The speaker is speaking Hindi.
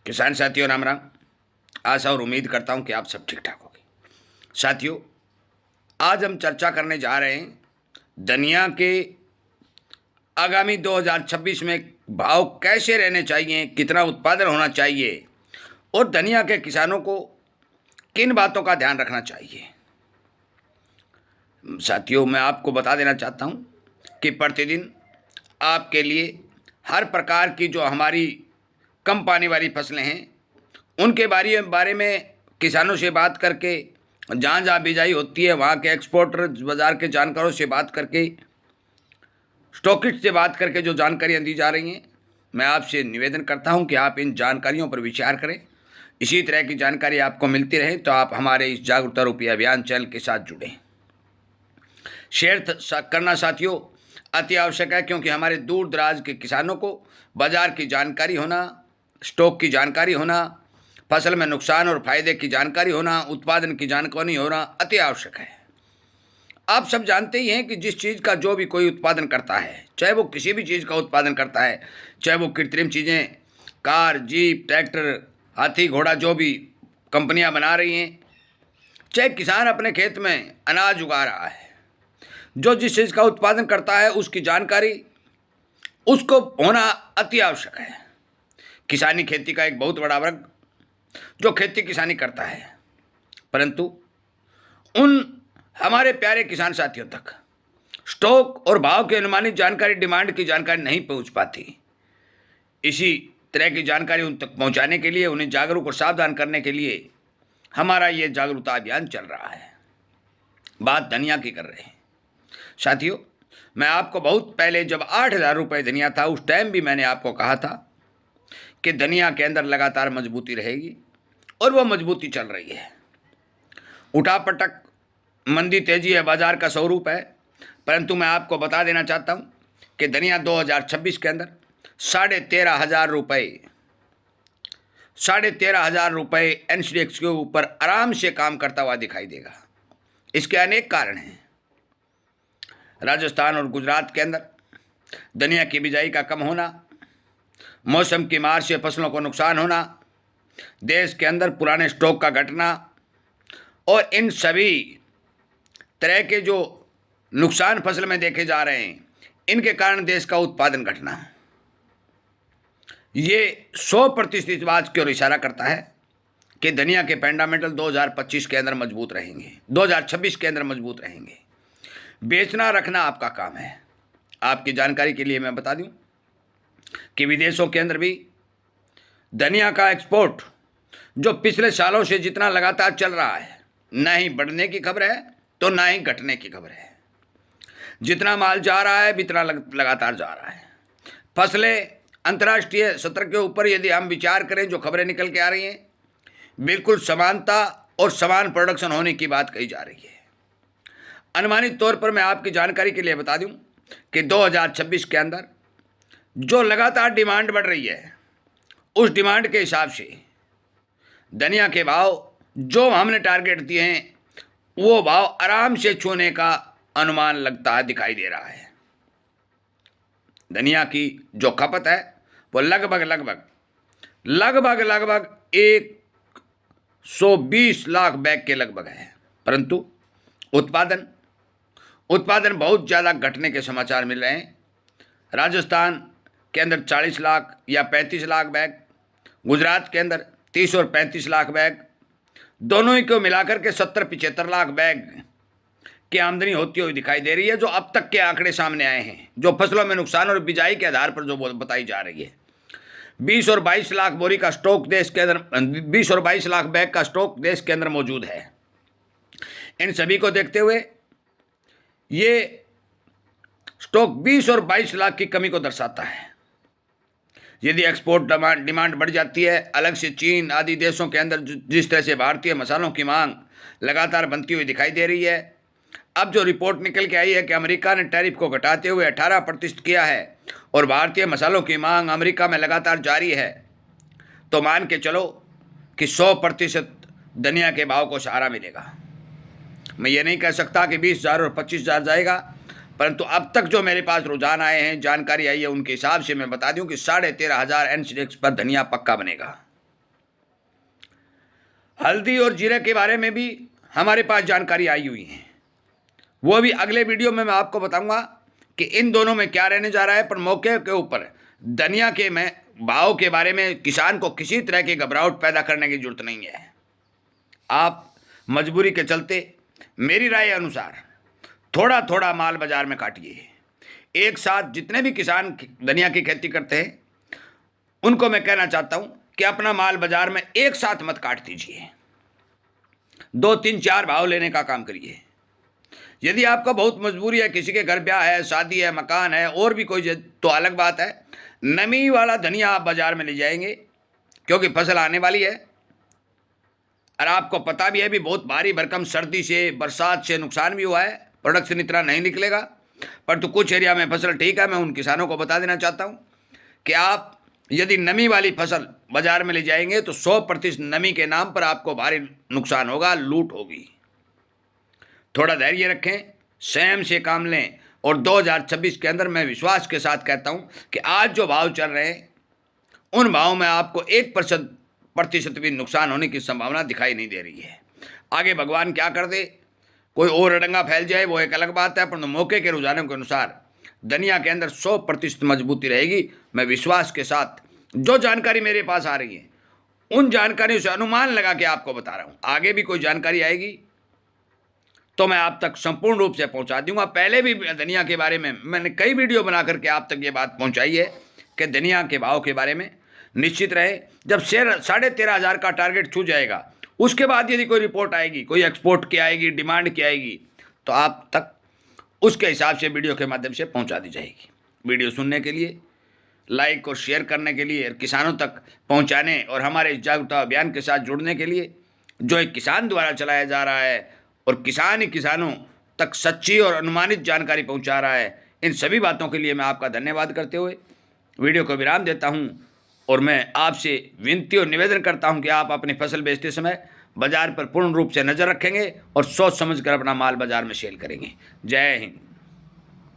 किसान साथियों राम राम। आशा और उम्मीद करता हूं कि आप सब ठीक ठाक होंगे। साथियों, आज हम चर्चा करने जा रहे हैं धनिया के आगामी 2026 में भाव कैसे रहने चाहिए, कितना उत्पादन होना चाहिए और धनिया के किसानों को किन बातों का ध्यान रखना चाहिए। साथियों, मैं आपको बता देना चाहता हूं कि प्रतिदिन आपके लिए हर प्रकार की जो हमारी कम पानी वाली फसलें हैं उनके बारे में किसानों से बात करके, जहाँ जहाँ बिजाई होती है वहाँ के एक्सपोर्टर, बाज़ार के जानकारों से बात करके, स्टॉकिस्ट से बात करके जो जानकारियाँ दी जा रही हैं, मैं आपसे निवेदन करता हूँ कि आप इन जानकारियों पर विचार करें। इसी तरह की जानकारी आपको मिलती रहे तो आप हमारे इस जागरूकता रूपी अभियान चैनल के साथ जुड़ें। शेयर करना साथियों अति आवश्यक है, क्योंकि हमारे दूर दराज के किसानों को बाज़ार की जानकारी होना, स्टॉक की जानकारी होना, फसल में नुकसान और फायदे की जानकारी होना, उत्पादन की जानकारी होना अति आवश्यक है। आप सब जानते ही हैं कि जिस चीज़ का जो भी कोई उत्पादन करता है, चाहे वो किसी भी चीज़ का उत्पादन करता है, चाहे वो कृत्रिम चीज़ें, कार, जीप, ट्रैक्टर, हाथी, घोड़ा, जो भी कंपनियां बना रही हैं, चाहे किसान अपने खेत में अनाज उगा रहा है, जो जिस चीज़ का उत्पादन करता है उसकी जानकारी उसको होना अति आवश्यक है। किसानी खेती का एक बहुत बड़ा वर्ग जो खेती किसानी करता है, परंतु उन हमारे प्यारे किसान साथियों तक स्टॉक और भाव की अनुमानित जानकारी, डिमांड की जानकारी नहीं पहुंच पाती। इसी तरह की जानकारी उन तक पहुंचाने के लिए, उन्हें जागरूक और सावधान करने के लिए हमारा ये जागरूकता अभियान चल रहा है। बात धनिया की कर रहे हैं साथियों। मैं आपको बहुत पहले जब 8,000 रुपये धनिया था उस टाइम भी मैंने आपको कहा था कि धनिया के अंदर लगातार मजबूती रहेगी, और वह मजबूती चल रही है। उठापटक, मंदी, तेजी है, बाजार का स्वरूप है, परंतु मैं आपको बता देना चाहता हूं कि धनिया 2026 के अंदर 13,500 रुपये एनसीडीएक्स के ऊपर आराम से काम करता हुआ दिखाई देगा। इसके अनेक कारण हैं। राजस्थान और गुजरात के अंदर धनिया की बिजाई का कम होना, मौसम की मार से फसलों को नुकसान होना, देश के अंदर पुराने स्टॉक का घटना, और इन सभी तरह के जो नुकसान फसल में देखे जा रहे हैं, इनके कारण देश का उत्पादन घटना, ये 100% बात की ओर इशारा करता है कि धनिया के फंडामेंटल 2025 के अंदर मजबूत रहेंगे, 2026 के अंदर मजबूत रहेंगे। बेचना रखना आपका काम है। आपकी जानकारी के लिए मैं बता दूं कि विदेशों के अंदर भी धनिया का एक्सपोर्ट जो पिछले सालों से जितना लगातार चल रहा है, ना ही बढ़ने की खबर है तो ना ही घटने की खबर है। जितना माल जा रहा है इतना लगातार जा रहा है। फसलें अंतर्राष्ट्रीय स्तर के ऊपर यदि हम विचार करें, जो खबरें निकल के आ रही हैं, बिल्कुल समानता और समान प्रोडक्शन होने की बात कही जा रही है। अनुमानित तौर पर मैं आपकी जानकारी के लिए बता दूं कि 2026 के अंदर जो लगातार डिमांड बढ़ रही है, उस डिमांड के हिसाब से धनिया के भाव जो हमने टारगेट दिए हैं वो भाव आराम से छूने का अनुमान लगता है, दिखाई दे रहा है। धनिया की जो खपत है वो लगभग 120 लाख बैग के लगभग है, परंतु उत्पादन बहुत ज़्यादा घटने के समाचार मिल रहे हैं। राजस्थान के अंदर 40 लाख या 35 लाख बैग, गुजरात के अंदर 30 और 35 लाख बैग, दोनों ही को मिलाकर के 70-75 लाख बैग की आमदनी होती हुई दिखाई दे रही है, जो अब तक के आंकड़े सामने आए हैं, जो फसलों में नुकसान और बिजाई के आधार पर जो बताई जा रही है। 20 और 22 लाख बोरी का स्टॉक देश के अंदर, 20 और 22 लाख बैग का स्टॉक देश के अंदर मौजूद है। इन सभी को देखते हुए ये स्टॉक 20 और 22 लाख की कमी को दर्शाता है। यदि एक्सपोर्ट डिमांड बढ़ जाती है, अलग से चीन आदि देशों के अंदर जिस तरह से भारतीय मसालों की मांग लगातार बनती हुई दिखाई दे रही है, अब जो रिपोर्ट निकल के आई है कि अमेरिका ने टैरिफ को घटाते हुए 18% किया है और भारतीय मसालों की मांग अमेरिका में लगातार जारी है, तो मान के चलो कि 100% धनिया के भाव को सहारा मिलेगा। मैं ये नहीं कह सकता कि 20,000 और 25,000 जाएगा, परंतु अब तक जो मेरे पास रुझान आए हैं, जानकारी आई है, उनके हिसाब से मैं बता दूं कि 13,500 एनसीडीएक्स पर धनिया पक्का बनेगा। हल्दी और जीरे के बारे में भी हमारे पास जानकारी आई हुई है, वो भी अगले वीडियो में मैं आपको बताऊंगा कि इन दोनों में क्या रहने जा रहा है। पर मौके के ऊपर धनिया के भाव के बारे में किसान को किसी तरह की घबराहट पैदा करने की जरूरत नहीं है। आप मजबूरी के चलते मेरी राय अनुसार थोड़ा थोड़ा माल बाजार में काटिए। एक साथ जितने भी किसान धनिया की खेती करते हैं उनको मैं कहना चाहता हूं कि अपना माल बाजार में एक साथ मत काट दीजिए, 2 3 4 भाव लेने का काम करिए। यदि आपका बहुत मजबूरी है, किसी के घर ब्याह है, शादी है, मकान है और भी कोई तो अलग बात है। नमी वाला धनिया आप बाजार में ले जाएंगे क्योंकि फसल आने वाली है और आपको पता भी है भी बहुत भारी भरकम सर्दी से बरसात से नुकसान भी हुआ है, प्रोडक्शन इतना नहीं निकलेगा। पर तो कुछ एरिया में फसल ठीक है। मैं उन किसानों को बता देना चाहता हूं कि आप यदि नमी वाली फसल बाजार में ले जाएंगे तो 100% नमी के नाम पर आपको भारी नुकसान होगा, लूट होगी। थोड़ा धैर्य रखें, संयम से काम लें और 2026 के अंदर मैं विश्वास के साथ कहता हूं कि आज जो भाव चल रहे हैं उन भावों में आपको 1% भी नुकसान होने की संभावना दिखाई नहीं दे रही है। आगे भगवान क्या कर दे, कोई और अड़ंगा फैल जाए वो एक अलग बात है, परंतु मौके के रुझानों के अनुसार धनिया के अंदर 100% मजबूती रहेगी। मैं विश्वास के साथ जो जानकारी मेरे पास आ रही है उन जानकारियों से अनुमान लगा के आपको बता रहा हूँ। आगे भी कोई जानकारी आएगी तो मैं आप तक संपूर्ण रूप से पहुंचा दूंगा। पहले भी धनिया के बारे में मैंने कई वीडियो बना करके आप तक ये बात पहुंचाई है कि धनिया के भाव के बारे में निश्चित रहे। जब शेयर 13,500 का टारगेट छू जाएगा उसके बाद यदि कोई रिपोर्ट आएगी, कोई एक्सपोर्ट की आएगी, डिमांड की आएगी, तो आप तक उसके हिसाब से वीडियो के माध्यम से पहुंचा दी जाएगी। वीडियो सुनने के लिए, लाइक और शेयर करने के लिए, किसानों तक पहुंचाने और हमारे जागरूकता अभियान के साथ जुड़ने के लिए जो एक किसान द्वारा चलाया जा रहा है और किसान ही किसानों तक सच्ची और अनुमानित जानकारी पहुंचा रहा है, इन सभी बातों के लिए मैं आपका धन्यवाद करते हुए वीडियो को विराम देता हूं। और मैं आपसे विनती और निवेदन करता हूं कि आप अपनी फसल बेचते समय बाजार पर पूर्ण रूप से नज़र रखेंगे और सोच समझ कर अपना माल बाजार में सेल करेंगे। जय हिंद।